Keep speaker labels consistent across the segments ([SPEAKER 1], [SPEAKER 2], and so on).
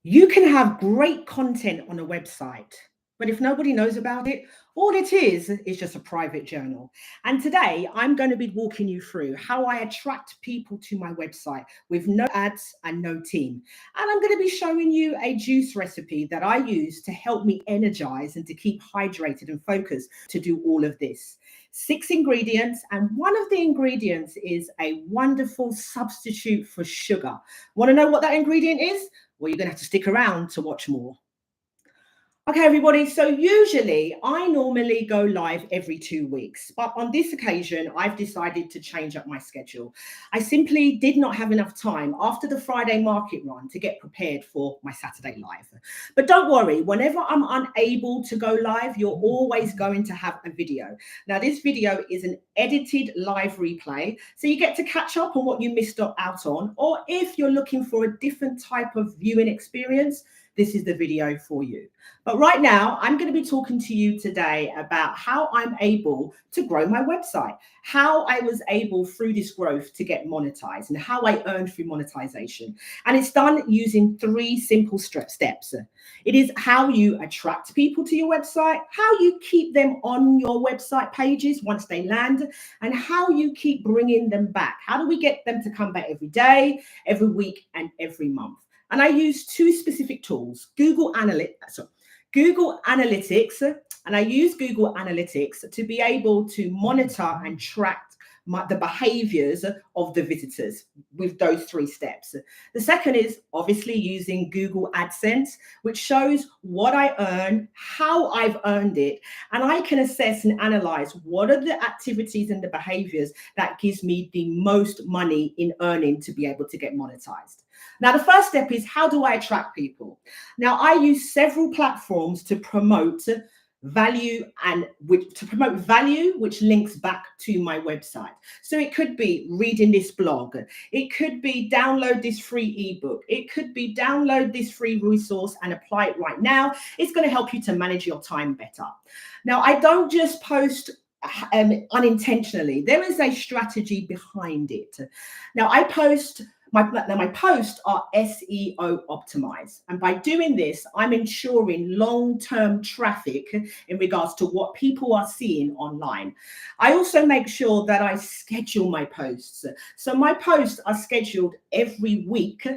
[SPEAKER 1] You can have great content on a website, but if nobody knows about it, all it is just a private journal. And today I'm going to be walking you through how I attract people to my website with no ads and no team. And I'm going to be showing you a juice recipe that I use to help me energize and to keep hydrated and focused to do all of this. 6 ingredients, and one of the ingredients is a wonderful substitute for sugar. Want to know what that ingredient is? Well, you're going to have to stick around to watch more. Okay, everybody. So usually I normally go live every 2 weeks, but on this occasion, I've decided to change up my schedule. I simply did not have enough time after the Friday market run to get prepared for my Saturday live. But don't worry, whenever I'm unable to go live, you're always going to have a video. Now, this video is an edited live replay, so you get to catch up on what you missed out on, or if you're looking for a different type of viewing experience, this is the video for you. But right now, I'm going to be talking to you today about how I'm able to grow my website, how I was able through this growth to get monetized, and how I earned through monetization. And it's done using 3 simple steps. It is how you attract people to your website, how you keep them on your website pages once they land, and how you keep bringing them back. How do we get them to come back every day, every week, and every month? And I use 2 specific tools, Google Analytics, and I use Google Analytics to be able to monitor and track the behaviors of the visitors with those 3 steps. The second is obviously using Google AdSense, which shows what I earn, how I've earned it, and I can assess and analyze what are the activities and the behaviors that gives me the most money in earning to be able to get monetized. Now, the first step is how do I attract people? Now, I use several platforms to promote value which links back to my website. So it could be reading this blog, it could be download this free ebook, it could be download this free resource and apply it right now. It's going to help you to manage your time better. Now, I don't just post unintentionally. There is a strategy behind it. Now, my posts are SEO optimized. And by doing this, I'm ensuring long-term traffic in regards to what people are seeing online. I also make sure that I schedule my posts. So my posts are scheduled every week.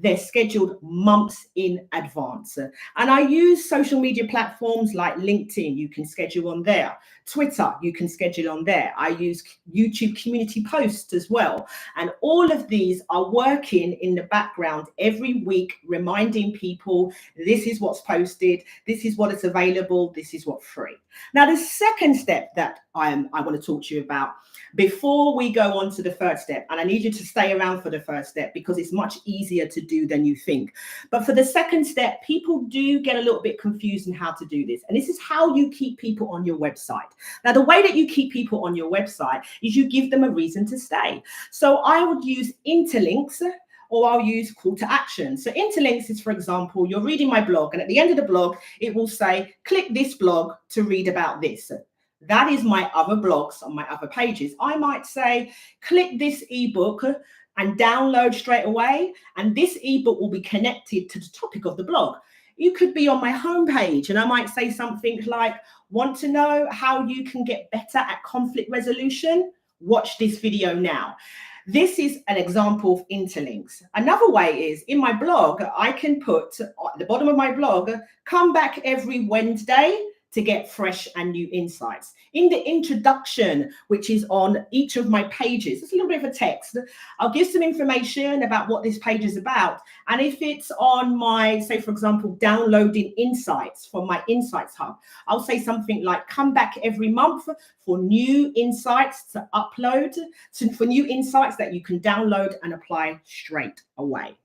[SPEAKER 1] They're scheduled months in advance. And I use social media platforms like LinkedIn, you can schedule on there. Twitter, you can schedule on there. I use YouTube community posts as well. And all of these are working in the background every week, reminding people this is what's posted, this is what is available, this is what's free. Now, the second step that I want to talk to you about before we go on to the third step, and I need you to stay around for the first step because it's much easier to do than you think. But for the second step, people do get a little bit confused in how to do this. And this is how you keep people on your website. Now, the way that you keep people on your website is you give them a reason to stay. So I would use interlinks, or I'll use call to action. So interlinks is, for example, you're reading my blog, and at the end of the blog, it will say, click this blog to read about this. That is my other blogs on my other pages. I might say, click this ebook and download straight away, and this ebook will be connected to the topic of the blog. You could be on my homepage, and I might say something like, want to know how you can get better at conflict resolution? Watch this video now. This is an example of interlinks. Another way is in my blog, I can put at the bottom of my blog, come back every Wednesday to get fresh and new insights. In the introduction, which is on each of my pages, it's a little bit of a text. I'll give some information about what this page is about. And if it's on my, say, for example, downloading insights from my Insights Hub, I'll say something like, come back every month for new insights to upload, for new insights that you can download and apply straight away.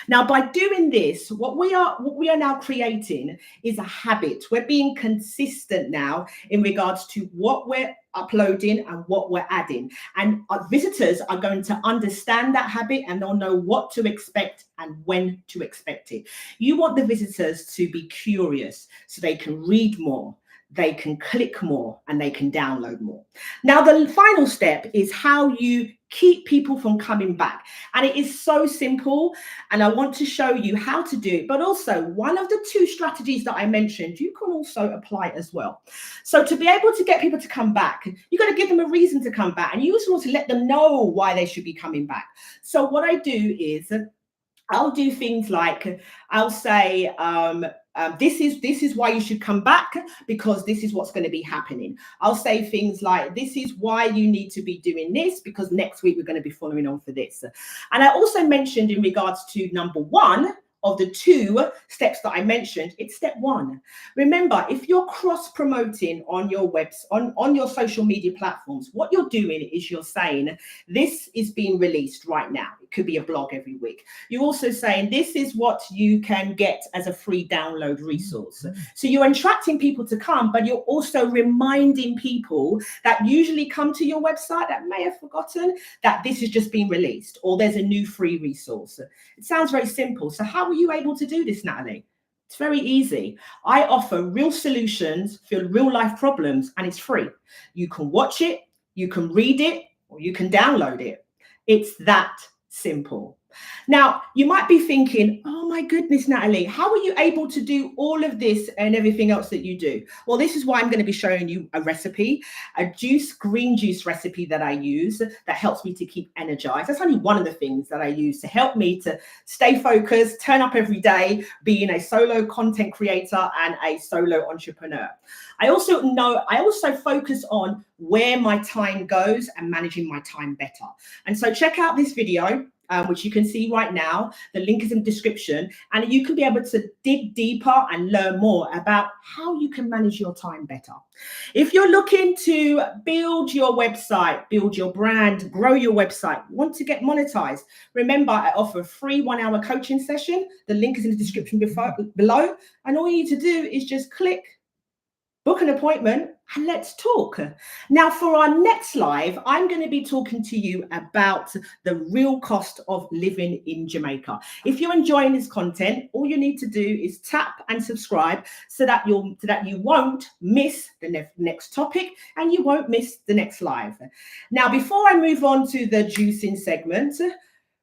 [SPEAKER 1] Now, by doing this, what we are now creating is a habit. We're being consistent now in regards to what we're uploading and what we're adding. And our visitors are going to understand that habit, and they'll know what to expect and when to expect it. You want the visitors to be curious so they can read more. they can click more and they can download more. Now, the final step is how you keep people from coming back. And it is so simple. And I want to show you how to do it. But also, one of the 2 strategies that I mentioned, you can also apply as well. So to be able to get people to come back, you've got to give them a reason to come back. And you also want to let them know why they should be coming back. So what I do is I'll do things like I'll say, this is why you should come back, because this is what's going to be happening. I'll say things like, this is why you need to be doing this, because next week we're going to be following on for this. And I also mentioned in regards to number 1 of the 2 steps that I mentioned, it's step 1. Remember, if you're cross-promoting on your on your social media platforms, what you're doing is you're saying, this is being released right now. It could be a blog every week. You're also saying, this is what you can get as a free download resource. So you're attracting people to come, but you're also reminding people that usually come to your website that may have forgotten that this has just been released, or there's a new free resource. It sounds very simple. So how are you able to do this, Natalie? It's very easy. I offer real solutions for real life problems, and it's free. You can watch it, you can read it, or you can download it. It's that simple. Now, you might be thinking, oh my goodness, Natalie, how are you able to do all of this and everything else that you do? Well, this is why I'm going to be showing you a recipe, a green juice recipe that I use that helps me to keep energized. That's only one of the things that I use to help me to stay focused, turn up every day, being a solo content creator and a solo entrepreneur. I also focus on where my time goes and managing my time better. And so check out this video, which you can see right now. The link is in the description, and you can be able to dig deeper and learn more about how you can manage your time better. If you're looking to build your website, build your brand, grow your website, want to get monetized, remember, I offer a free 1-hour coaching session. The link is in the description below, and all you need to do is just click book an appointment and let's talk. Now, for our next live, I'm going to be talking to you about the real cost of living in Jamaica. If you're enjoying this content, all you need to do is tap and subscribe so that you won't miss the next topic and you won't miss the next live. Now, before I move on to the juicing segment,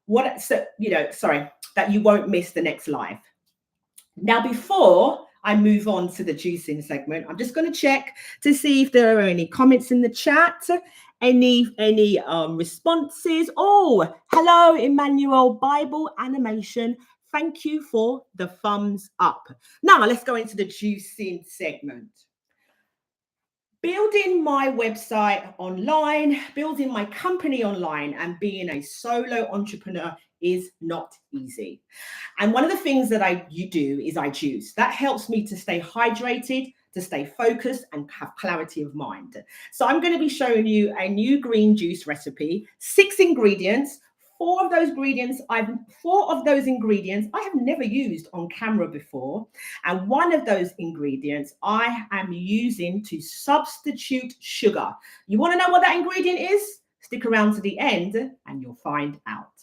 [SPEAKER 1] that you won't miss the next live. Now, before I move on to the juicing segment, I'm just going to check to see if there are any comments in the chat, any responses. Oh, hello, Emmanuel Bible Animation. Thank you for the thumbs up. Now, let's go into the juicing segment. Building my website online, building my company online, and being a solo entrepreneur is not easy. And one of the things that I do is I juice. That helps me to stay hydrated, to stay focused, and have clarity of mind. So I'm going to be showing you a new green juice recipe, 6 ingredients. 4 of those ingredients I have never used on camera before. And one of those ingredients I am using to substitute sugar. You want to know what that ingredient is? Stick around to the end and you'll find out.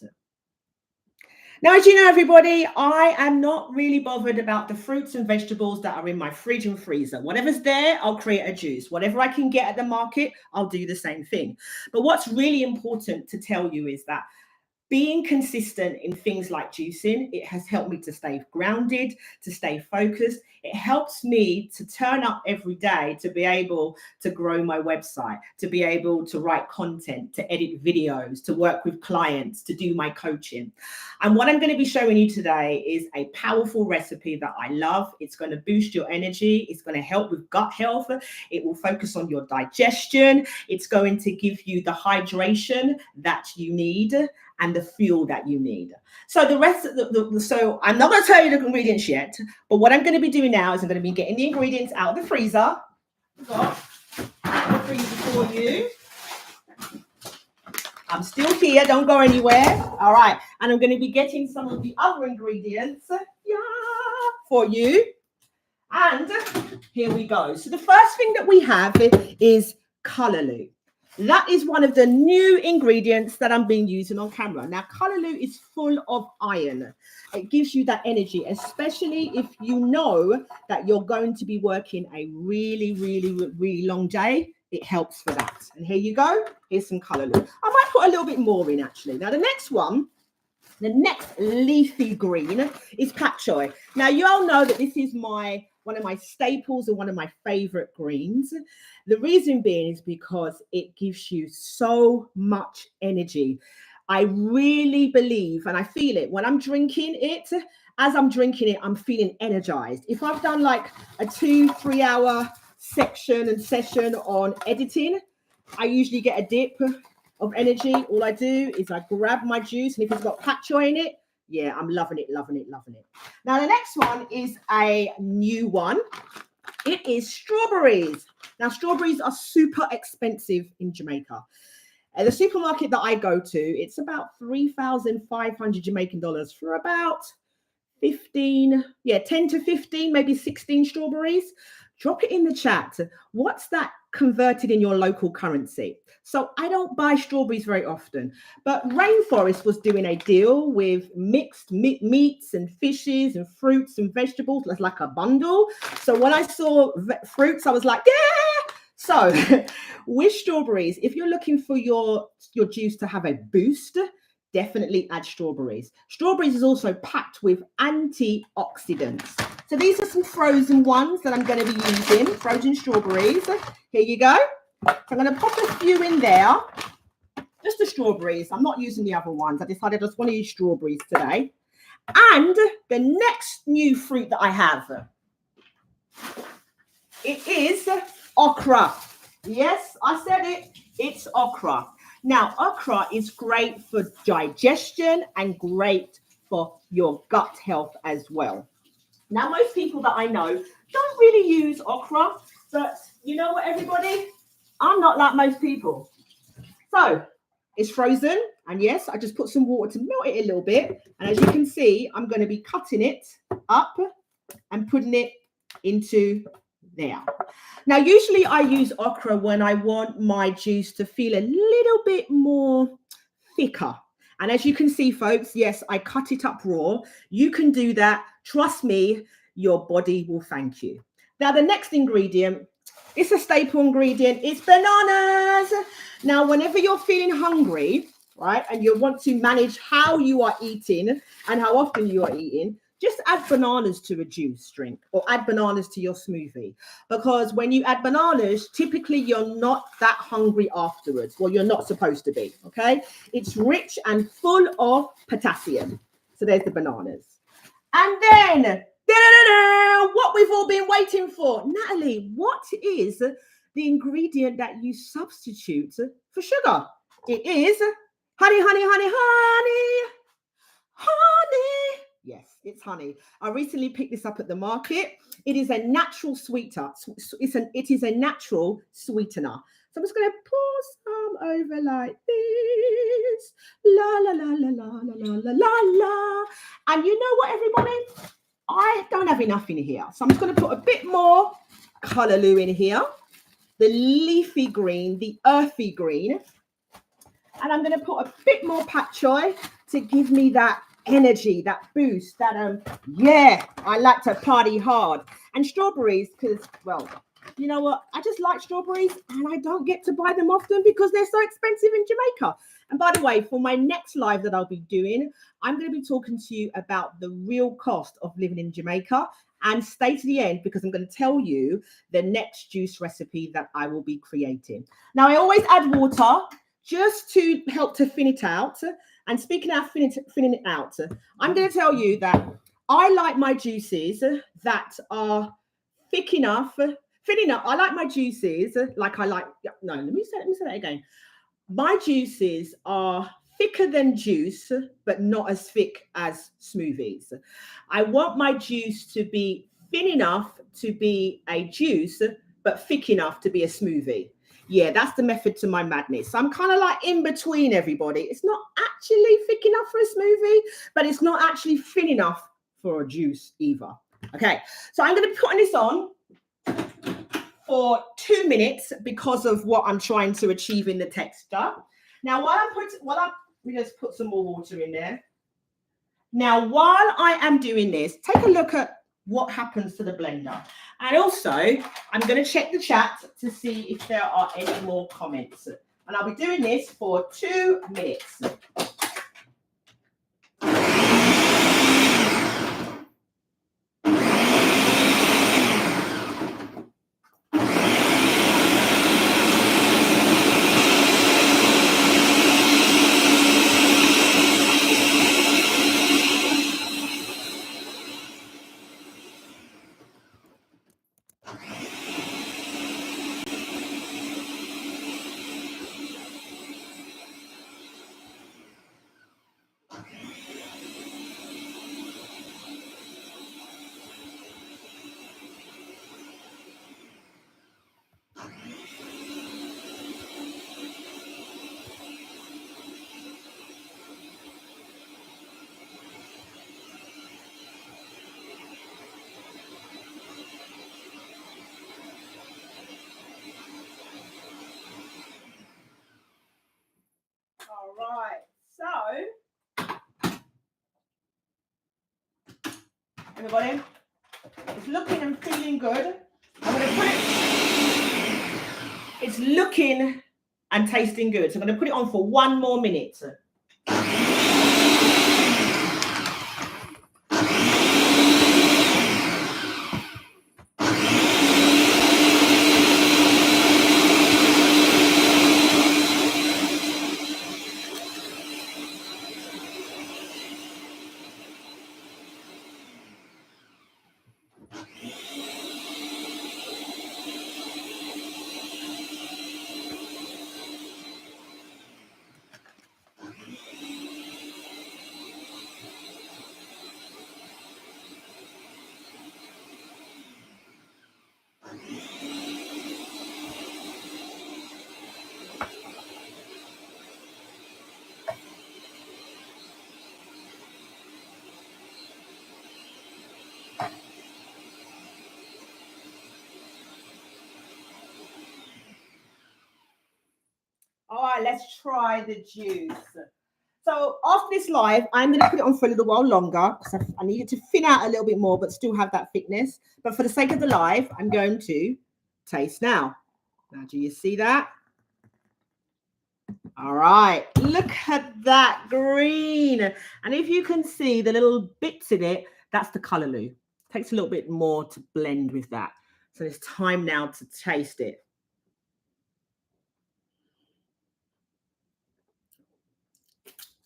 [SPEAKER 1] Now, as you know, everybody, I am not really bothered about the fruits and vegetables that are in my fridge and freezer. Whatever's there, I'll create a juice. Whatever I can get at the market, I'll do the same thing. But what's really important to tell you is that being consistent in things like juicing, it has helped me to stay grounded, to stay focused. It helps me to turn up every day to be able to grow my website, to be able to write content, to edit videos, to work with clients, to do my coaching. And what I'm going to be showing you today is a powerful recipe that I love. It's going to boost your energy. It's going to help with gut health. It will focus on your digestion. It's going to give you the hydration that you need and the fuel that you need. So the rest of so I'm not going to tell you the ingredients yet, but what I'm going to be doing now is I'm going to be getting the ingredients out of the freezer. Got the freezer for you. I'm still here, don't go anywhere. All right, and I'm going to be getting some of the other ingredients for you. And here we go. So the first thing that we have is callaloo. That is one of the new ingredients that I'm being using on camera. Now, callaloo is full of iron. It gives you that energy, especially if you know that you're going to be working a really, really, really long day. It helps for that. And here you go. Here's some callaloo. I might put a little bit more in, actually. Now, the next leafy green is pak choy. Now, you all know that this is one of my staples and one of my favorite greens. The reason being is because it gives you so much energy. I really believe, and I feel it when I'm drinking it. As I'm drinking it, I'm feeling energized. If I've done like a 2-3 hour session on editing, I usually get a dip of energy. All I do is I grab my juice, and if it's got pak choy in it, yeah, I'm loving it, loving it, loving it. Now, the next one is a new one. It is strawberries. Now, strawberries are super expensive in Jamaica. At the supermarket that I go to, it's about 3,500 Jamaican dollars for about 10 to 15, maybe 16 strawberries. Drop it in the chat. What's that converted in your local currency? So I don't buy strawberries very often, but Rainforest was doing a deal with mixed meats and fishes and fruits and vegetables. It's like a bundle. So when I saw fruits, I was like, yeah. So with strawberries, if you're looking for your juice to have a boost, definitely add strawberries. Strawberries is also packed with antioxidants. So these are some frozen ones that I'm going to be using, frozen strawberries. Here you go. So I'm going to pop a few in there, just the strawberries. I'm not using the other ones. I decided I just want to use strawberries today. And the next new fruit that I have, it is okra. Yes, I said it. It's okra. Now, okra is great for digestion and great for your gut health as well. Now, most people that I know don't really use okra, but you know what, everybody? I'm not like most people. So it's frozen, and yes, I just put some water to melt it a little bit. And as you can see, I'm going to be cutting it up and putting it into there. Now, usually I use okra when I want my juice to feel a little bit more thicker. And as you can see, folks, yes, I cut it up raw. You can do that. Trust me, your body will thank you. Now, the next ingredient, it's a staple ingredient. It's bananas. Now, whenever you're feeling hungry, right, and you want to manage how you are eating and how often you are eating, just add bananas to a juice drink or add bananas to your smoothie. Because when you add bananas, typically you're not that hungry afterwards. Well, you're not supposed to be, okay? It's rich and full of potassium. So there's the bananas. And then, what we've all been waiting for. Natalie, what is the ingredient that you substitute for sugar? It is honey, honey, honey, honey. Honey. Yes, it's honey. I recently picked this up at the market. It is a natural sweetener. It is a natural sweetener. So I'm just going to pour some over like this. La, la, la, la, la, la, la, la, la. And you know what, everybody? I don't have enough in here. So I'm just going to put a bit more callaloo in here. The leafy green, the earthy green. And I'm going to put a bit more pak choy to give me that energy, that boost, that yeah, I like to party hard. And strawberries, because, well, you know what, I just like strawberries and I don't get to buy them often because they're so expensive in Jamaica. And by the way, for my next live that I'll be doing, I'm going to be talking to you about the real cost of living in Jamaica. And stay to the end because I'm going to tell you the next juice recipe that I will be creating. Now, I always add water just to help to thin it out. And speaking of thinning it out, I'm going to tell you that I like my juices that are thick enough, thin enough. I like my juices like I like, no, let me say that again. My juices are thicker than juice, but not as thick as smoothies. I want my juice to be thin enough to be a juice, but thick enough to be a smoothie. Yeah, that's the method to my madness. So I'm kind of like in between everybody. It's not actually thick enough for a smoothie, but it's not actually thin enough for a juice either. Okay, so I'm going to be putting this on for 2 minutes because of what I'm trying to achieve in the texture. Now, let me just put some more water in there. Now, while I am doing this, take a look at what happens to the blender. And also, I'm going to check the chat to see if there are any more comments. And I'll be doing this for 2 minutes. All right, so everybody, it's looking and feeling good. I'm going to put it, it's looking and tasting good. So I'm going to put it on for 1 more minute. All right, let's try the juice. So after this live, I'm going to put it on for a little while longer because I need it to thin out a little bit more, but still have that thickness. But for the sake of the live, I'm going to taste now. Now, do you see that? All right, look at that green. And if you can see the little bits in it, that's the callaloo. Takes a little bit more to blend with that. So it's time now to taste it.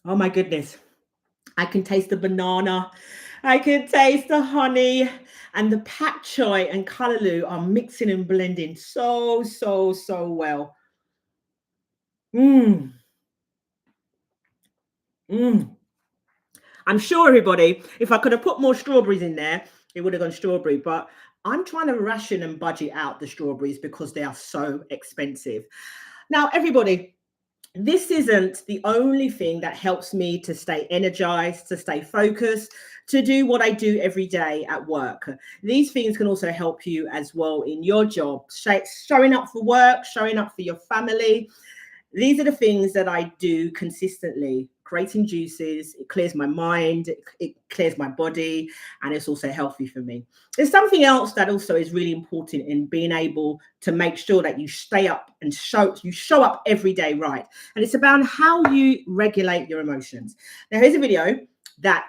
[SPEAKER 1] Oh my goodness. I can taste the banana. I can taste the honey, and the pak choi and callaloo are mixing and blending so well. I'm sure, everybody, if I could have put more strawberries in there, it would have gone strawberry, but I'm trying to ration and budget out the strawberries because they are so expensive. Now, everybody, this isn't the only thing that helps me to stay energized, to stay focused, to do what I do every day at work. These things can also help you as well in your job, showing up for work, showing up for your family. These are the things that I do consistently. Creating juices, it clears my mind, it clears my body, and it's also healthy for me. There's something else that also is really important in being able to make sure that you stay up and show up every day right. And it's about how you regulate your emotions. Now, here's a video that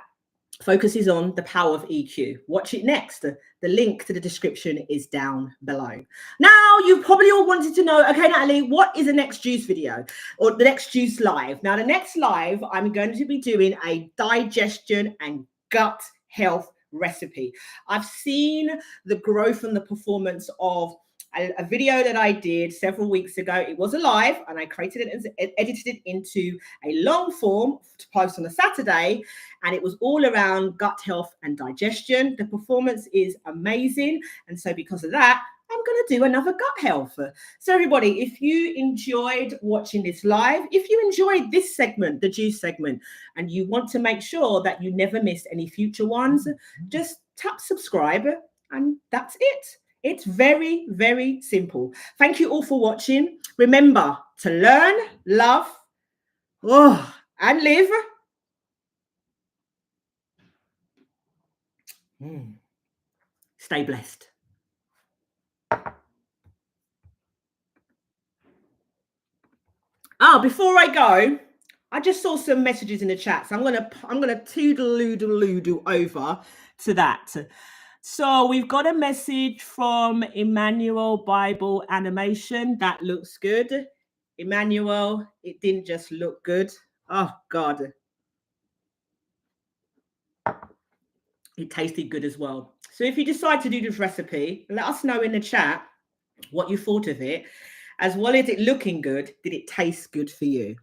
[SPEAKER 1] focuses on the power of EQ. Watch it next. The link to the description is down below. Now, you probably all wanted to know, okay, Natalie, what is the next juice video or the next juice live? Now, the next live, I'm going to be doing a digestion and gut health recipe. I've seen the growth and the performance of a video that I did several weeks ago. It was a live, and I created it and edited it into a long form to post on a Saturday, and it was all around gut health and digestion. The performance is amazing, and so because of that, I'm going to do another gut health. So everybody, if you enjoyed watching this live, if you enjoyed this segment, the juice segment, and you want to make sure that you never miss any future ones, just tap subscribe, and that's it. It's very, very simple. Thank you all for watching. Remember to learn, love, and live. Stay blessed. Before I go, I just saw some messages in the chat, so I'm gonna toodle-oodle-oodle over to that. So we've got a message from Emmanuel Bible Animation. That looks good. Emmanuel, it didn't just look good. Oh God. It tasted good as well. So if you decide to do this recipe, let us know in the chat what you thought of it. As well as it looking good, did it taste good for you?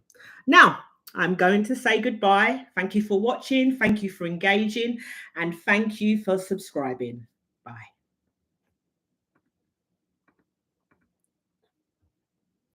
[SPEAKER 1] Now, I'm going to say goodbye. Thank you for watching. Thank you for engaging. And thank you for subscribing. Bye.